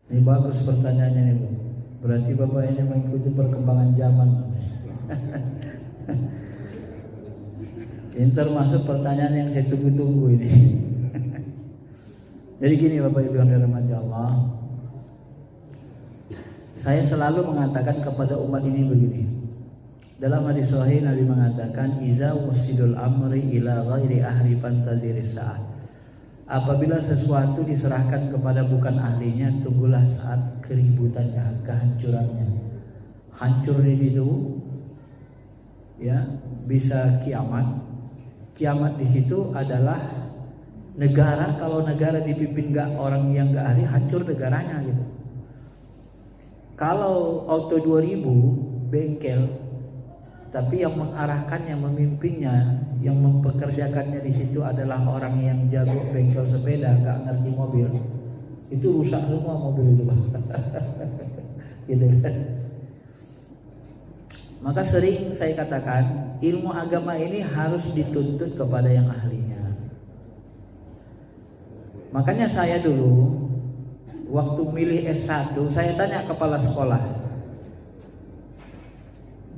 Ini bagus pertanyaannya nih Bu. Berarti Bapak ini mengikuti perkembangan zaman. Ini termasuk pertanyaan yang saya tunggu-tunggu ini. Jadi gini Bapak Ibu yang dirahmati Allah, saya selalu mengatakan kepada umat ini begini. Dalam hadis sahih Nabi mengatakan, "Iza wusidul amri ila ghairi ahli fantadhiris sa'ah." Apabila sesuatu diserahkan kepada bukan ahlinya, tunggulah saat keributannya, kehancurannya. Hancur di situ, ya, bisa kiamat. Kiamat di situ adalah negara. Kalau negara dipimpin orang yang gak ahli, hancur negaranya gitu. Kalau auto 2000 bengkel, tapi yang mengarahkannya, memimpinnya, yang mempekerjakannya di situ adalah orang yang jago bengkel sepeda, gak ngerti mobil, itu rusak semua mobil itu, gitu kan? Maka sering saya katakan, ilmu agama ini harus dituntut kepada yang ahlinya. Makanya saya dulu waktu milih S1, saya tanya kepala sekolah.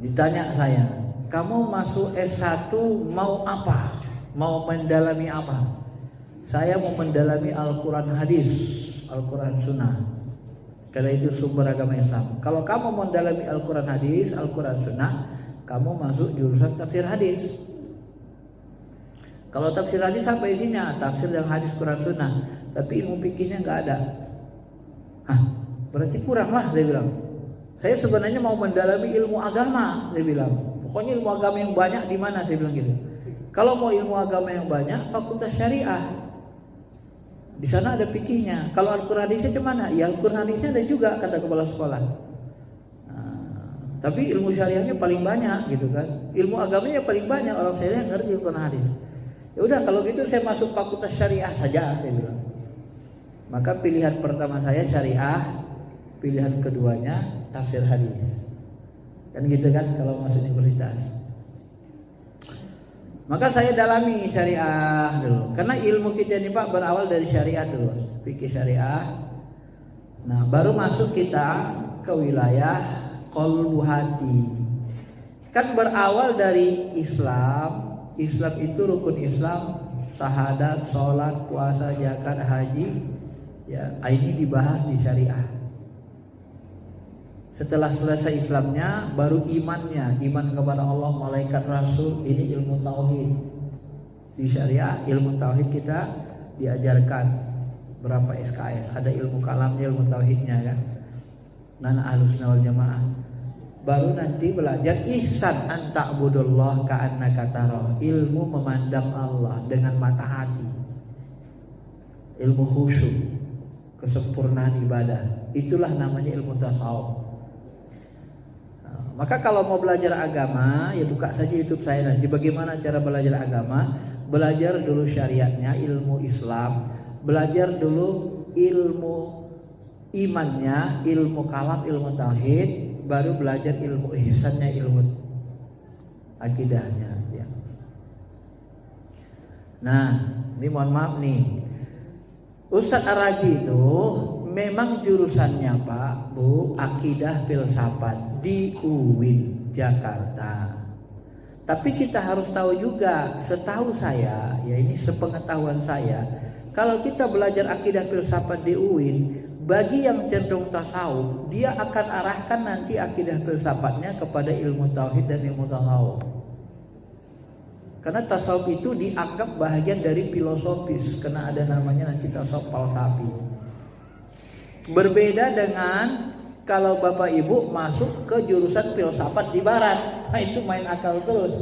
Ditanya saya, "Kamu masuk S1 mau apa? Mau mendalami apa?" Saya mau mendalami Al-Quran hadis, Al-Quran sunnah. Karena itu sumber agama Islam. Kalau kamu mendalami Al-Quran hadis, Al-Quran sunnah, kamu masuk jurusan tafsir hadis. Kalau tafsir hadis apa isinya? Tafsir dan hadis Quran sunnah. Tapi ilmu fikihnya nggak ada. Hah, berarti kurang lah, saya bilang. Saya sebenarnya mau mendalami ilmu agama, saya bilang. Pokoknya ilmu agama yang banyak di mana, saya bilang gitu. Kalau mau ilmu agama yang banyak, fakultas syariah. Di sana ada fikihnya. Kalau Al-Quran hadisnya cemana? Ya Al-Quran hadisnya ada juga, kata kepala sekolah. Tapi ilmu syariahnya paling banyak gitu kan. Ilmu agamanya paling banyak, orang syariah ngerti Al-Quran hadis. Ya udah kalau gitu saya masuk fakultas syariah saja, saya bilang. Maka pilihan pertama saya syariah, pilihan keduanya tafsir hadis. Kan gitu kan kalau masuk universitas. Maka saya dalami syariah dulu. Karena ilmu kita ini Pak berawal dari syariah dulu, fikih syariah. Nah, baru masuk kita ke wilayah qalbu hati. Kan berawal dari Islam. Islam itu rukun Islam, syahadat, sholat, puasa, zakat, haji. Ya, ini dibahas di syariah. Setelah selesai Islamnya, baru imannya, iman kepada Allah, malaikat, rasul. Ini ilmu tauhid. Di syariah ilmu tauhid kita diajarkan berapa SKS. Ada ilmu kalamnya, ilmu tauhidnya kan. Nana ahlus sunnah wal jamaah. Baru nanti belajar ihsan an ta'budullah ka'annaka tarah. Ilmu memandang Allah dengan mata hati. Ilmu khusyuk, kesempurnaan ibadah. Itulah namanya ilmu tasawuf. Maka kalau mau belajar agama, ya buka saja YouTube saya nanti. Bagaimana cara belajar agama? Belajar dulu syariatnya, ilmu Islam. Belajar dulu ilmu imannya, ilmu kalam, ilmu tauhid. Baru belajar ilmu ihsannya, ilmu akidahnya. Ya. Nah, ini mohon maaf nih. Ustadz Ar-Raji itu memang jurusannya Pak, Bu, akidah filsafat di UIN Jakarta. Tapi kita harus tahu juga, setahu saya, ya ini sepengetahuan saya, kalau kita belajar akidah filsafat di UIN, bagi yang cenderung tasawuf, dia akan arahkan nanti akidah filsafatnya kepada ilmu tauhid dan ilmu tasawuf. Karena tasawuf itu dianggap bahagian dari filosofis, karena ada namanya nanti tasawuf falsafi. Berbeda dengan kalau Bapak Ibu masuk ke jurusan filsafat di barat, nah itu main akal terus.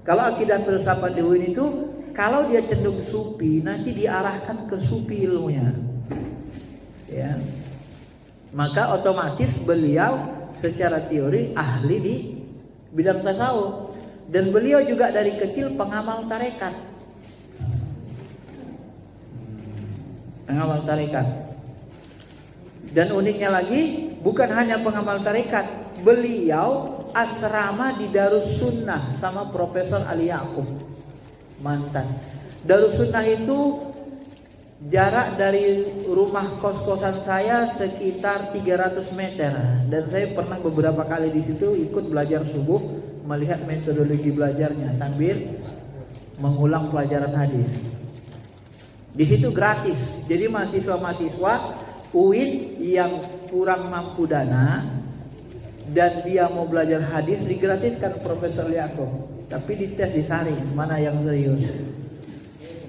Kalau akidah filsafat di UIN itu, kalau dia cenderung sufi, nanti diarahkan ke sufi ilmunya. Ya. Maka otomatis beliau secara teori ahli di bidang tasawuf. Dan beliau juga dari kecil pengamal tarekat. Pengamal tarekat. Dan uniknya lagi, bukan hanya pengamal tarekat, beliau asrama di Darus Sunnah sama Profesor Ali Ya'qub, mantan. Darus Sunnah itu Jarak dari rumah kos-kosan saya sekitar 300 meter, dan saya pernah beberapa kali di situ ikut belajar subuh, melihat metodologi belajarnya sambil mengulang pelajaran hadis. Di situ gratis. Jadi mahasiswa-mahasiswa UIN yang kurang mampu dana dan dia mau belajar hadis digratiskan Profesor Yaakob. Tapi dites disaring mana yang serius.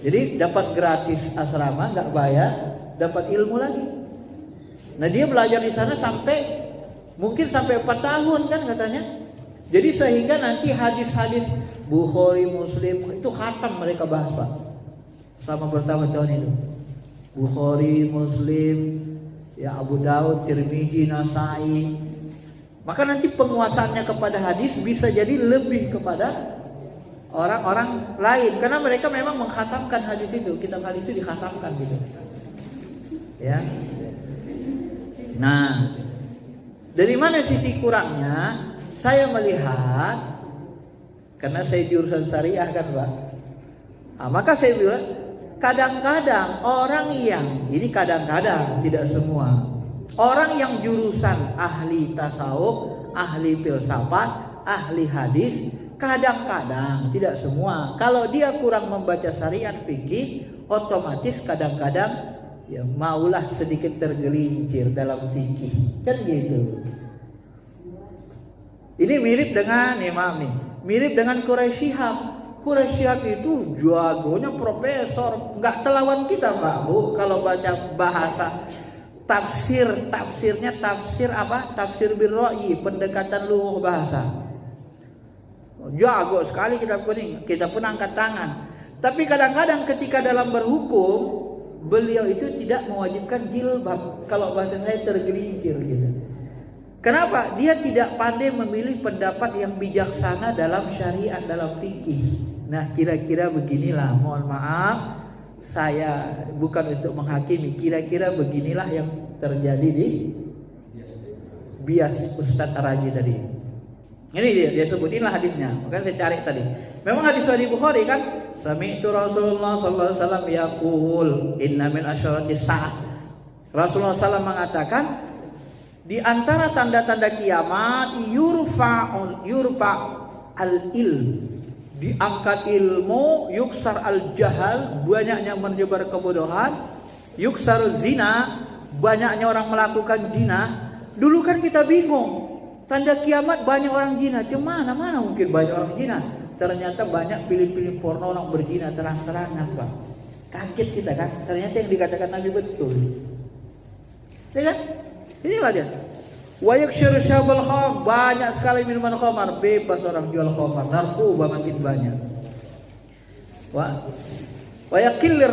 Jadi dapat gratis asrama, nggak bayar, dapat ilmu lagi. Nah dia belajar di sana mungkin sampai 4 tahun kan katanya. Jadi sehingga nanti hadis-hadis Bukhari, Muslim itu khatam mereka bahas Pak. Selama bertahun-tahun itu. Bukhari, Muslim, ya Abu Daud, Tirmidzi, Nasai. Maka nanti penguasaannya kepada hadis bisa jadi lebih kepada orang-orang lain, karena mereka memang mengkhatamkan hadis itu, kitab hadis itu dikhatamkan gitu. Ya. Nah, dari mana sisi kurangnya? Saya melihat, karena saya jurusan syariah kan Pak. Nah, maka saya bilang, kadang-kadang orang yang, ini kadang-kadang tidak semua, orang yang jurusan ahli tasawuf, ahli filsafat, ahli hadis, kadang-kadang, tidak semua, kalau dia kurang membaca syariat fikih, otomatis kadang-kadang ya maulah sedikit tergelincir dalam fikih, kan gitu. Ini mirip dengan imam nih, mirip dengan Quraisy Shihab. Quraisy Shihab itu jagonya profesor, nggak telawan kita Pak Bu kalau baca bahasa tafsirnya tafsir apa? Tafsir birra'yi, pendekatan lughah bahasa. Jago sekali kita pun angkat tangan. Tapi kadang-kadang ketika dalam berhukum, beliau itu tidak mewajibkan jilbab. Kalau bahasa saya tergelincir gitu. Kenapa? Dia tidak pandai memilih pendapat yang bijaksana dalam syariat, dalam fikih. Nah, kira-kira beginilah, mohon maaf, saya bukan untuk menghakimi, kira-kira beginilah yang terjadi di bias Ustadz Araji tadi. Ini dia sebutinlah hadisnya. Makanya saya cari tadi. Memang hadis Sahih Bukhari kan, sami'tu Rasulullah sallallahu alaihi wasallam yaqul inna min asyaratis sa'ah. Rasulullah SAW mengatakan, di antara tanda-tanda kiamat yurfa al-ilm, diangkat ilmu, yuksar al-jahal, banyaknya menyebar kebodohan, yuksar zina, banyaknya orang melakukan zina. Dulu kan kita bingung, tanda kiamat banyak orang zina, mana mungkin banyak orang zina? Ternyata banyak film-film porno orang berzina terang-terangan Pak. Kaget kita kan, ternyata yang dikatakan Nabi betul. Ya kan? Inilah dia. Wa yakshiru syabal kham, banyak sekali minuman khamar, bebas orang jual khamar, narkoba makin banyak. Wa yaqillir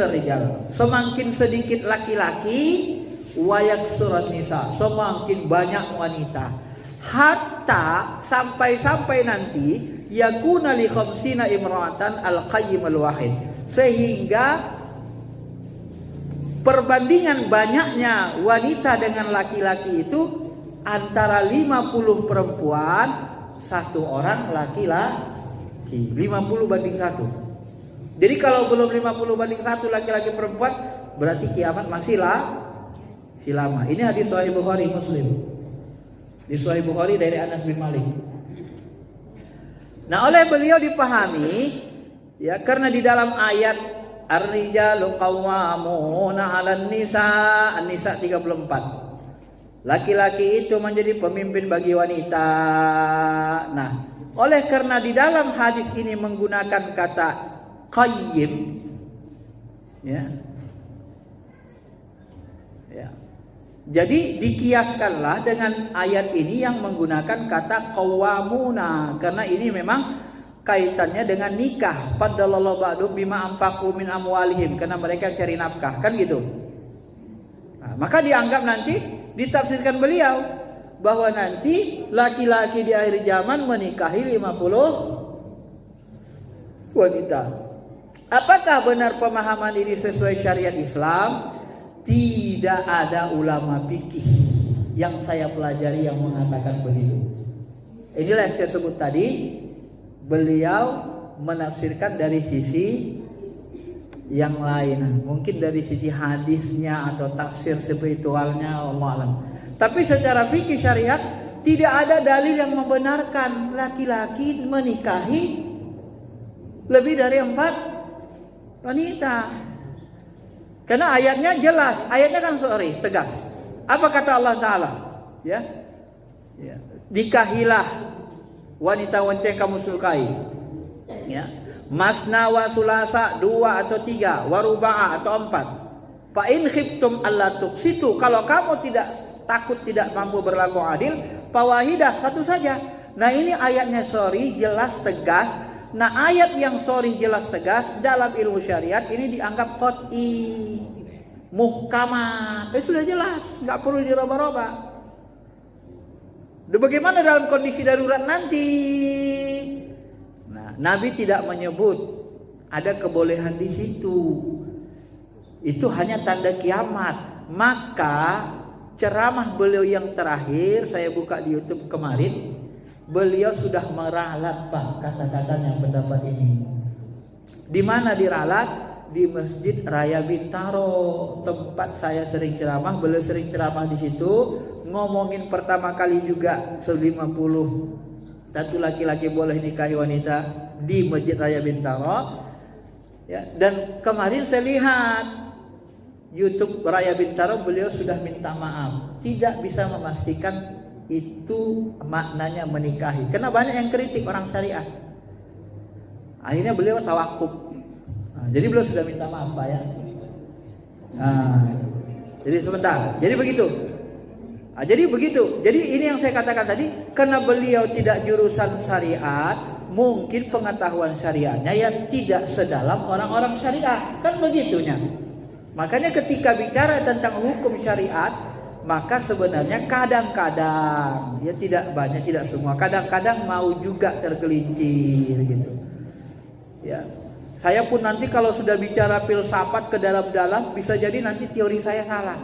rijal, semakin sedikit laki-laki, wa yaksuran nisa, semakin banyak wanita. Hatta sampai nanti yakuna li khamsina imra'atan al-qayyim al-wahid, sehingga perbandingan banyaknya wanita dengan laki-laki itu antara 50 perempuan, 1 orang laki-laki. 50 banding 1. Jadi kalau belum 50 banding 1 laki-laki perempuan, berarti kiamat masih lama. Ini hadis Sahih Bukhari Muslim. Di Sahih Bukhari dari Anas bin Malik. Nah, oleh beliau dipahami ya, karena di dalam ayat Ar-rijalu qawwamuna 'alan nisa, An-Nisa 34. Laki-laki itu menjadi pemimpin bagi wanita. Nah, oleh karena di dalam hadis ini menggunakan kata qayyim, ya. Jadi dikiaskanlah dengan ayat ini yang menggunakan kata qawwamuna, karena ini memang kaitannya dengan nikah. Faddalallahu ba'du bima anfaqu min amwalihim, karena mereka cari nafkah, kan gitu. Nah, maka dianggap nanti ditafsirkan beliau bahwa nanti laki-laki di akhir zaman menikahi 50 wanita. Apakah benar pemahaman ini sesuai syariat Islam? Tidak ada ulama fikih yang saya pelajari yang mengatakan begitu. Inilah yang saya sebut tadi. Beliau menafsirkan dari sisi yang lain. Mungkin dari sisi hadisnya atau tafsir spiritualnya, Allah alam. Tapi secara fikih syariat tidak ada dalil yang membenarkan laki-laki menikahi lebih dari 4 wanita. Karena ayatnya jelas, ayatnya kan tegas. Apa kata Allah Ta'ala? Ya, nikahilah wanita-wanita yang kamu sukai. Ya, masna wa sulasa, 2 atau 3, waruba'a atau 4. Fa in khiftum alla tuqsitu, kalau kamu takut tidak mampu berlaku adil, fawahidah, 1 saja. Nah ini ayatnya jelas tegas. Nah ayat yang jelas tegas dalam ilmu syariat ini dianggap qat'i, muhkamat. Sudah jelas, nggak perlu dirubah-rubah. Bagaimana dalam kondisi darurat nanti? Nah, Nabi tidak menyebut ada kebolehan di situ. Itu hanya tanda kiamat. Maka ceramah beliau yang terakhir saya buka di YouTube kemarin, beliau sudah meralat Pak kata-katanya pendapat ini. Di mana diralat? Di Masjid Raya Bintaro, tempat saya sering ceramah. Beliau sering ceramah di situ, ngomongin pertama kali juga 50 satu laki-laki boleh nikahi wanita di Masjid Raya Bintaro. Ya, dan kemarin saya lihat YouTube Raya Bintaro, beliau sudah minta maaf, tidak bisa memastikan itu maknanya menikahi. Karena banyak yang kritik orang syariah. Akhirnya beliau tawakuf. Jadi beliau sudah minta maaf Pak ya. Jadi sebentar. Jadi begitu. Jadi ini yang saya katakan tadi, karena beliau tidak jurusan syariat, mungkin pengetahuan syariatnya ya tidak sedalam orang-orang syariat. Kan begitunya. Makanya ketika bicara tentang hukum syariat, maka sebenarnya kadang-kadang, ya tidak banyak, tidak semua, kadang-kadang mau juga tergelincir gitu. Ya, saya pun nanti kalau sudah bicara filsafat ke dalam-dalam, bisa jadi nanti teori saya salah.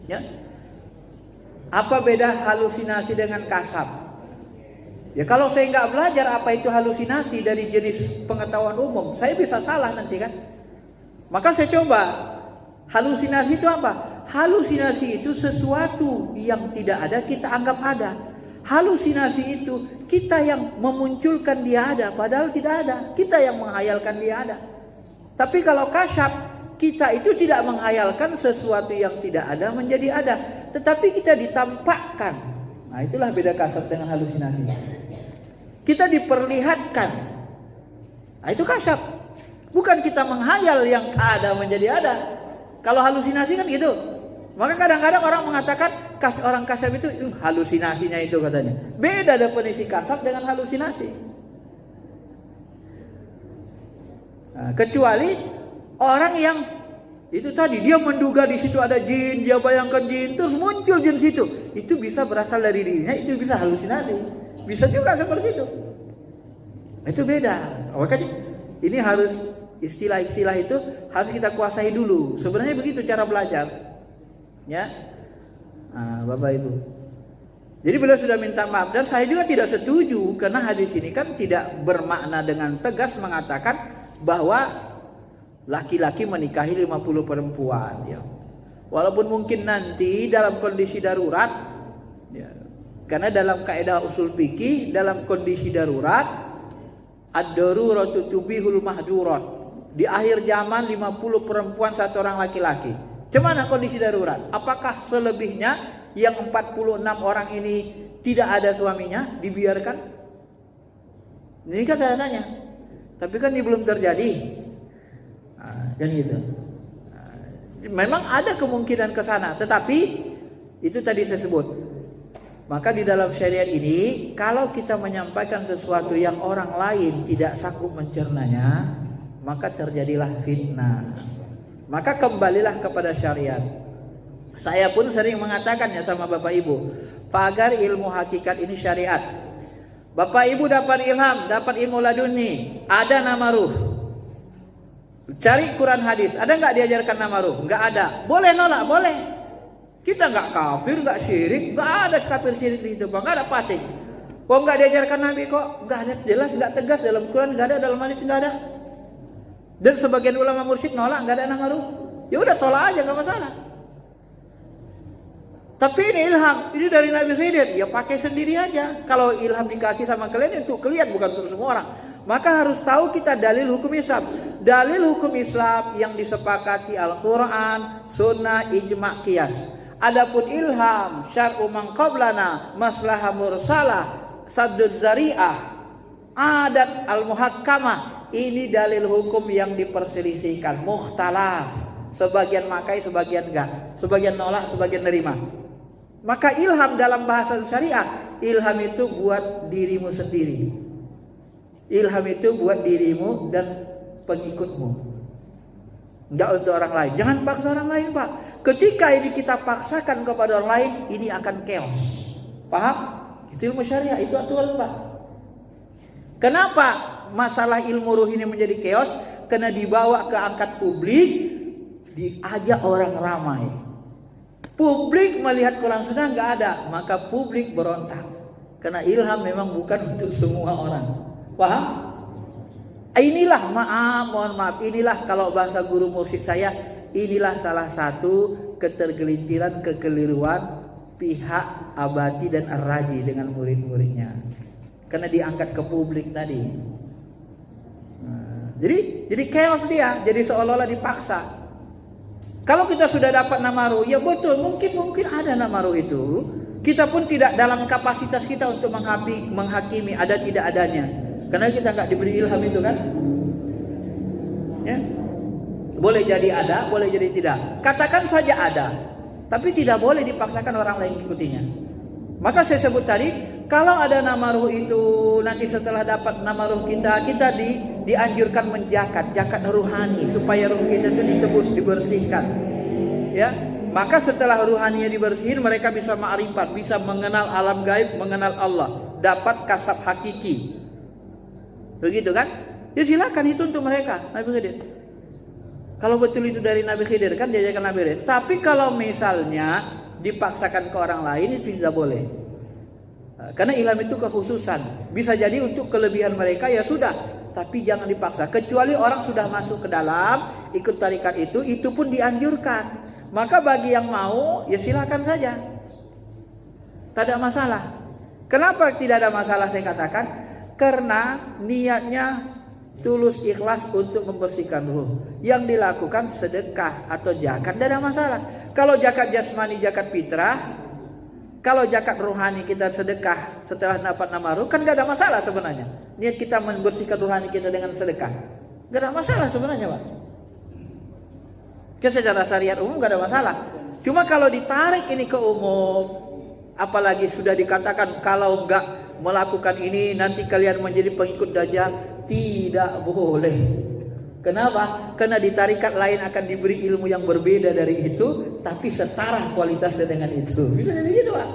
Ya, apa beda halusinasi dengan kasab? Ya kalau saya nggak belajar apa itu halusinasi dari jenis pengetahuan umum, saya bisa salah nanti kan. Maka saya coba, halusinasi itu apa? Halusinasi itu sesuatu yang tidak ada kita anggap ada. Halusinasi itu kita yang memunculkan dia ada, padahal tidak ada. Kita yang menghayalkan dia ada. Tapi kalau kasyaf, kita itu tidak menghayalkan sesuatu yang tidak ada menjadi ada, tetapi kita ditampakkan. Nah itulah beda kasyaf dengan halusinasi. Kita diperlihatkan. Nah itu kasyaf. Bukan kita menghayal yang ada menjadi ada. Kalau halusinasi kan gitu. Maka kadang-kadang orang mengatakan orang kasyaf itu halusinasinya itu katanya. Beda definisi kasyaf dengan halusinasi. Nah, kecuali orang yang itu tadi dia menduga di situ ada jin, dia bayangkan jin, terus muncul jin situ. Itu bisa berasal dari dirinya, itu bisa halusinasi. Bisa juga seperti itu. Itu beda. Makanya ini harus istilah-istilah itu harus kita kuasai dulu. Sebenarnya begitu cara belajar. Ya, Bapak Ibu. Jadi beliau sudah minta maaf dan saya juga tidak setuju karena hadis ini kan tidak bermakna dengan tegas mengatakan bahwa laki-laki menikahi 50 perempuan. Ya. Walaupun mungkin nanti dalam kondisi darurat, ya, karena dalam kaidah usul fikih dalam kondisi darurat ad-daruratu tubihul mahdurat. Di akhir zaman 50 perempuan 1 orang laki-laki. Gimana kondisi darurat? Apakah selebihnya yang 46 orang ini tidak ada suaminya dibiarkan? Ini kan saya tanya. Tapi kan ini belum terjadi. Kan gitu. Memang ada kemungkinan ke sana, tetapi itu tadi saya sebut. Maka di dalam syariat ini kalau kita menyampaikan sesuatu yang orang lain tidak sanggup mencernanya, maka terjadilah fitnah. Maka kembalilah kepada syariat. Saya pun sering mengatakannya sama Bapak Ibu, pagar ilmu hakikat ini syariat. Bapak Ibu dapat ilham, dapat ilmu laduni, ada nama ruh. Cari Quran hadis, ada nggak diajarkan nama ruh? Nggak ada. Boleh nolak, boleh. Kita nggak kafir, nggak syirik, nggak ada kafir syirik di itu, nggak ada fasik. Kok nggak diajarkan Nabi kok? Nggak ada, jelas nggak tegas dalam Quran, nggak ada dalam hadis, nggak ada. Dan sebagian ulama mursyid nolak, nggak ada namaruh. Ya udah tolak aja, nggak masalah. Tapi ini ilham, ini dari Nabi Khidir, ya pakai sendiri aja. Kalau ilham dikasih sama kalian untuk kalian, bukan untuk semua orang. Maka harus tahu kita dalil hukum Islam. Dalil hukum Islam yang disepakati Al-Quran, Sunnah, Ijma', Qiyas. Adapun ilham, syar'u man qablana, maslahah mursalah, saddud zari'ah, adat al-muhakkamah. Ini dalil hukum yang diperselisihkan, mukhtalaf. Sebagian makai, sebagian enggak. Sebagian nolak, sebagian nerima. Maka ilham dalam bahasa syariah, ilham itu buat dirimu sendiri. Ilham itu buat dirimu dan pengikutmu. Enggak untuk orang lain. Jangan paksa orang lain, Pak. Ketika ini kita paksakan kepada orang lain, ini akan chaos. Paham? Itu ilmu syariah, itu aturan, Pak. Kenapa masalah ilmu ruh ini menjadi chaos? Karena dibawa ke angkat publik, diajak orang ramai. Publik melihat Quran Sunnah nggak ada, maka publik berontak. Karena ilham memang bukan untuk semua orang. Paham? Inilah mohon maaf, inilah kalau bahasa guru mursyid saya, inilah salah satu ketergelinciran, kekeliruan pihak Abadi dan Ar-Raji dengan murid-muridnya. Karena diangkat ke publik tadi. Jadi chaos dia, jadi seolah-olah dipaksa. Kalau kita sudah dapat namaruh, ya betul, mungkin ada namaruh itu. Kita pun tidak dalam kapasitas kita untuk menghakimi ada tidak adanya. Karena kita nggak diberi ilham itu kan. Ya. Boleh jadi ada, boleh jadi tidak. Katakan saja ada, tapi tidak boleh dipaksakan orang lain ikutinya. Maka saya sebut tadi, kalau ada namaruh itu nanti setelah dapat namaruh kita dianjurkan zakat ruhani supaya ruh kita itu ditebus, dibersihkan. Ya, maka setelah ruhaninya dibersihin, mereka bisa ma'rifat, bisa mengenal alam gaib, mengenal Allah, dapat kasab hakiki. Begitu kan? Ya silakan itu untuk mereka, Nabi Khidir. Kalau betul itu dari Nabi Khidir kan diajarkan Nabi Khidir. Tapi kalau misalnya dipaksakan ke orang lain itu tidak boleh. Karena ilham itu kekhususan. Bisa jadi untuk kelebihan mereka ya sudah, tapi jangan dipaksa. Kecuali orang sudah masuk ke dalam ikut tarikat itu pun dianjurkan. Maka bagi yang mau ya silakan saja. Tak ada masalah. Kenapa tidak ada masalah saya katakan? Karena niatnya tulus ikhlas untuk membersihkan ruh. Yang dilakukan sedekah atau zakat tidak ada masalah. Kalau zakat jasmani, zakat fitrah, kalau zakat rohani kita sedekah setelah dapat namaruh, kan gak ada masalah sebenarnya. Niat kita membersihkan rohani kita dengan sedekah, gak ada masalah sebenarnya, Pak. Secara syariat umum gak ada masalah. Cuma kalau ditarik ini ke umum, apalagi sudah dikatakan kalau gak melakukan ini nanti kalian menjadi pengikut Dajjal, tidak boleh. Kenapa? Karena di tarikat lain akan diberi ilmu yang berbeda dari itu, tapi setara kualitasnya dengan itu. Bisa jadi gitu, Pak.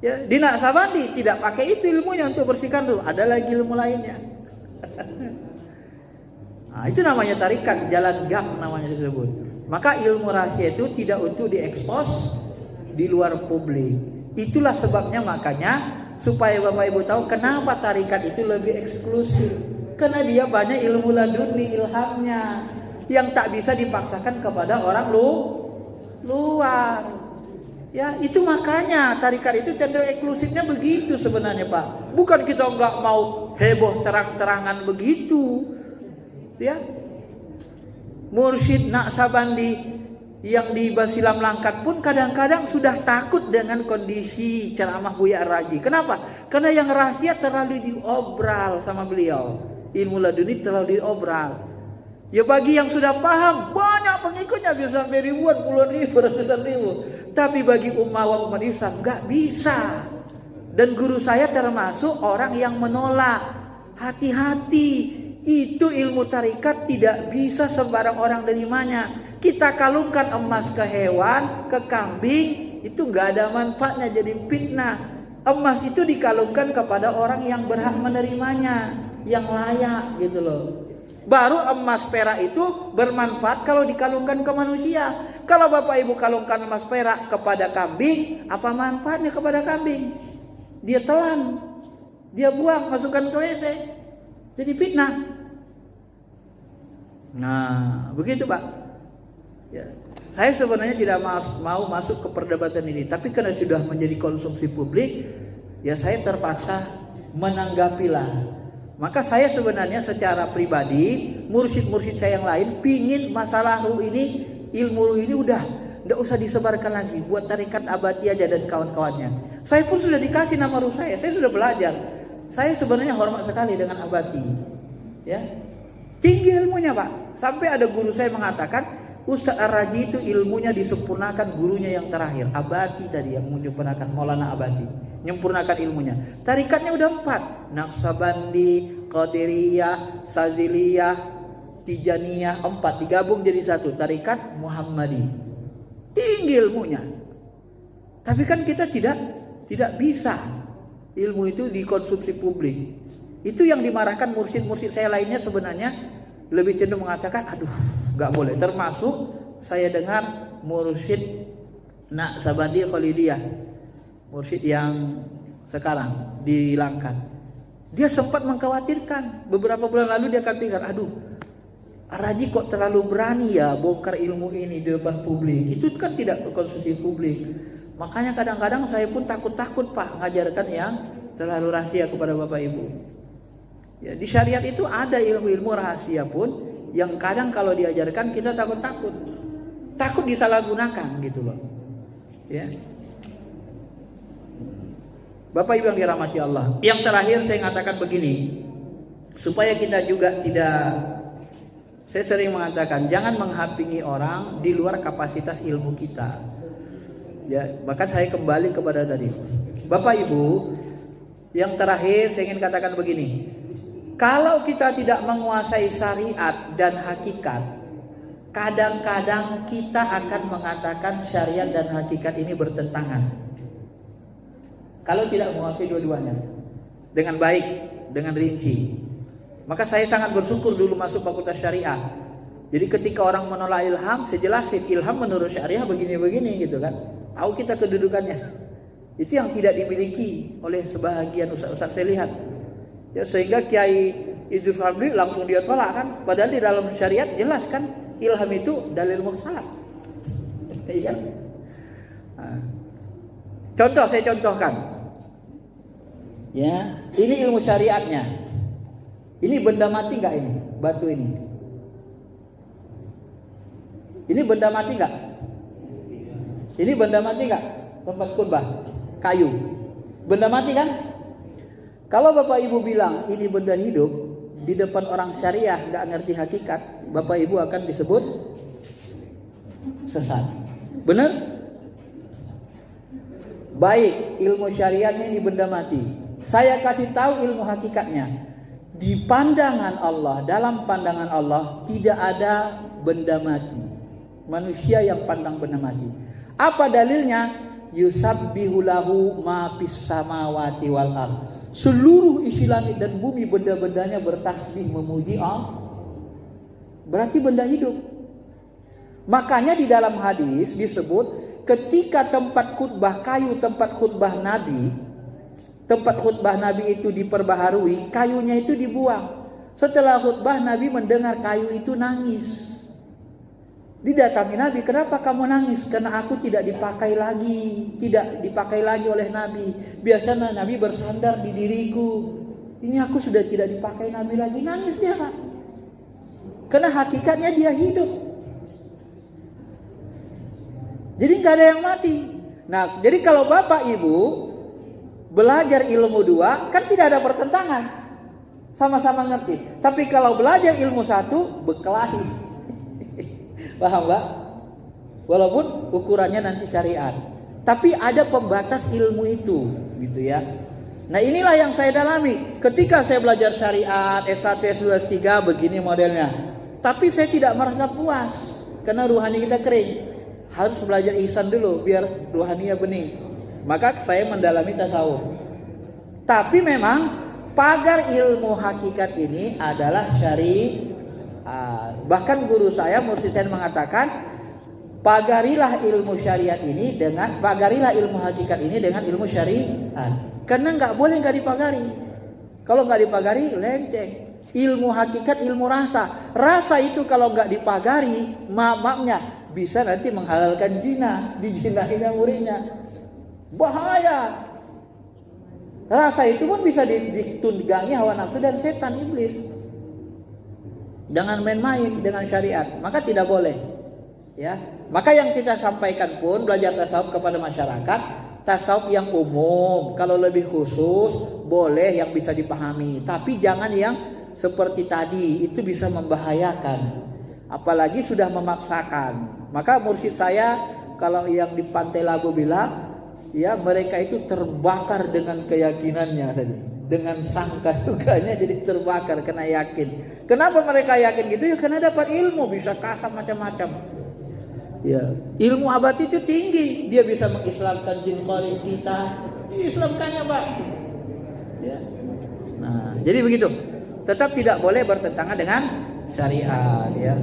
Ya, di Naqsabandi tidak pakai itu ilmunya untuk bersihkan tuh, ada lagi ilmu lainnya. Nah, itu namanya tarikat, jalan gang namanya disebut. Maka ilmu rahasia itu tidak untuk diekspos di luar publik. Itulah sebabnya makanya supaya Bapak Ibu tahu kenapa tarikat itu lebih eksklusif. Karena dia banyak ilmu laduni, ilhamnya yang tak bisa dipaksakan kepada orang luar. Ya, itu makanya tarikat itu cenderung eksklusifnya begitu sebenarnya, Pak. Bukan kita nggak mau heboh terang-terangan begitu. Ya. Mursyid Naqsabandi yang di Basilam Langkat pun kadang-kadang sudah takut dengan kondisi ceramah Buya Ar-Raji. Kenapa? Karena yang rahasia terlalu diobral sama beliau. Ilmu laduni terlalu diobral. Ya bagi yang sudah paham, banyak pengikutnya bisa sampai ribuan, puluhan ribu, ratusan ribu. Tapi bagi umat Islam nggak bisa. Dan guru saya termasuk orang yang menolak. Hati-hati. Itu ilmu tarikat tidak bisa sembarang orang nerimanya. Kita kalungkan emas ke hewan, ke kambing, itu nggak ada manfaatnya, jadi fitnah. Emas itu dikalungkan kepada orang yang berhak menerimanya, yang layak gitu loh. Baru emas perak itu bermanfaat kalau dikalungkan ke manusia. Kalau Bapak Ibu kalungkan emas perak kepada kambing, apa manfaatnya kepada kambing? Dia telan, dia buang, masukkan ke WC. Jadi fitnah. Nah, begitu Pak. Ya. Saya sebenarnya tidak mau masuk ke perdebatan ini, tapi karena sudah menjadi konsumsi publik, ya saya terpaksa menanggapilah. Maka saya sebenarnya secara pribadi, mursyid-mursyid saya yang lain pingin masalah ruh ini, ilmu ruh ini udah nggak usah disebarkan lagi, buat tarikat abadi aja dan kawan-kawannya. Saya pun sudah dikasih nama ruh saya sudah belajar. Saya sebenarnya hormat sekali dengan abadi. Ya. Tinggi ilmunya Pak. Sampai ada guru saya mengatakan, Ustaz Ar-Raji itu ilmunya disempurnakan gurunya yang terakhir, Abadi tadi yang menyempurnakan, Maulana Abadi, menyempurnakan ilmunya. Tarikatnya udah 4, Naqsabandi, Qadiriyah, Saziliyah, Tijaniyah, 4 digabung jadi satu, tarikat Muhammadi. Tinggi ilmunya. Tapi kan kita tidak bisa ilmu itu dikonsumsi publik. Itu yang dimarahkan mursyid-mursyid saya lainnya sebenarnya lebih cenderung mengatakan, aduh, nggak boleh. Termasuk saya dengar mursyid Naqsabandi Khalidiyah, mursyid yang sekarang dihilangkan. Dia sempat mengkhawatirkan. Beberapa bulan lalu dia katakan, aduh, Raji kok terlalu berani ya bongkar ilmu ini di depan publik. Itu kan tidak konsumsi publik. Makanya kadang-kadang saya pun takut-takut Pak ngajarkan yang terlalu rahasia kepada Bapak Ibu. Ya, di syariat itu ada ilmu-ilmu rahasia pun yang kadang kalau diajarkan kita takut-takut. Takut disalahgunakan gitu loh. Ya. Bapak Ibu yang dirahmati Allah. Yang terakhir saya mengatakan begini, supaya kita juga tidak, saya sering mengatakan jangan menghakimi orang di luar kapasitas ilmu kita. Ya, maka saya kembali kepada tadi. Bapak Ibu, yang terakhir saya ingin katakan begini. Kalau kita tidak menguasai syariat dan hakikat, kadang-kadang kita akan mengatakan syariat dan hakikat ini bertentangan. Kalau tidak menguasai dua-duanya dengan baik, dengan rinci. Maka saya sangat bersyukur dulu masuk fakultas syariah. Jadi ketika orang menolak ilham, saya jelasin ilham menurut syariah begini-begini gitu kan. Tahu kita kedudukannya. Itu yang tidak dimiliki oleh sebahagian ustaz-ustaz saya lihat. Ya, sehingga Kiai Idrus Fadli langsung dia tolak kan. Padahal di dalam syariat jelas kan ilham itu dalil mursalah. Iya. Nah. Contoh saya contohkan. Ya, ini ilmu syariatnya. Ini benda mati enggak ini? Batu ini. Ini benda mati enggak? Ini benda mati enggak? Tempat khutbah. Kayu. Benda mati kan? Kalau Bapak Ibu bilang ini benda hidup di depan orang syariah enggak ngerti hakikat, Bapak Ibu akan disebut sesat. Benar? Baik, ilmu syariatnya ini benda mati. Saya kasih tahu ilmu hakikatnya. Di pandangan Allah, dalam pandangan Allah tidak ada benda mati. Manusia yang pandang benda mati. Apa dalilnya? Yusabbihu lahu ma fis samawati wal ardh. Seluruh isi langit dan bumi benda-bendanya bertasbih memuji Allah. Berarti benda hidup. Makanya di dalam hadis disebut ketika tempat khutbah kayu, tempat khutbah Nabi itu diperbaharui, kayunya itu dibuang. Setelah khutbah Nabi mendengar kayu itu nangis. Didatangi Nabi, kenapa kamu nangis? Karena aku tidak dipakai lagi oleh Nabi. Biasanya Nabi bersandar di diriku. Ini aku sudah tidak dipakai Nabi lagi. Nangis dia Pak. Karena hakikatnya dia hidup. Jadi nggak ada yang mati. Nah, jadi kalau Bapak Ibu belajar ilmu dua, kan tidak ada pertentangan. Sama-sama ngerti. Tapi kalau belajar ilmu satu, berkelahi. Paham Pak? Walaupun ukurannya nanti syariat. Tapi ada pembatas ilmu itu. Gitu ya. Nah inilah yang saya dalami. Ketika saya belajar syariat, S1, S2, S3, begini modelnya. Tapi saya tidak merasa puas. Karena ruhani kita kering. Harus belajar ihsan dulu biar ruhaninya bening. Maka saya mendalami tasawuf. Tapi memang pagar ilmu hakikat ini adalah syariat. Bahkan guru saya, mursyid saya mengatakan, pagarilah ilmu syariat ini dengan, pagarilah ilmu hakikat ini dengan ilmu syariat. Karena nggak boleh nggak dipagari. Kalau nggak dipagari, lenceng. Ilmu hakikat, ilmu rasa. Rasa itu kalau nggak dipagari, maafnya bisa nanti menghalalkan zina, dijinahinya muridnya. Bahaya. Rasa itu pun bisa ditunggangi hawa nafsu dan setan iblis. Jangan main-main dengan syariat, maka tidak boleh. Ya, maka yang kita sampaikan pun belajar tasawuf kepada masyarakat, tasawuf yang umum, kalau lebih khusus boleh yang bisa dipahami, tapi jangan yang seperti tadi, itu bisa membahayakan. Apalagi sudah memaksakan. Maka mursyid saya kalau yang di Pantai Labu bilang, ya mereka itu terbakar dengan keyakinannya tadi, dengan sangka sukanya jadi terbakar karena yakin. Kenapa mereka yakin gitu? Ya karena dapat ilmu, bisa kasar macam-macam. Ya, ilmu abadi itu tinggi, dia bisa mengislamkan jin qarib kita, diislamkannya Pak. Ya. Nah, jadi begitu. Tetap tidak boleh bertentangan dengan syariat, ya.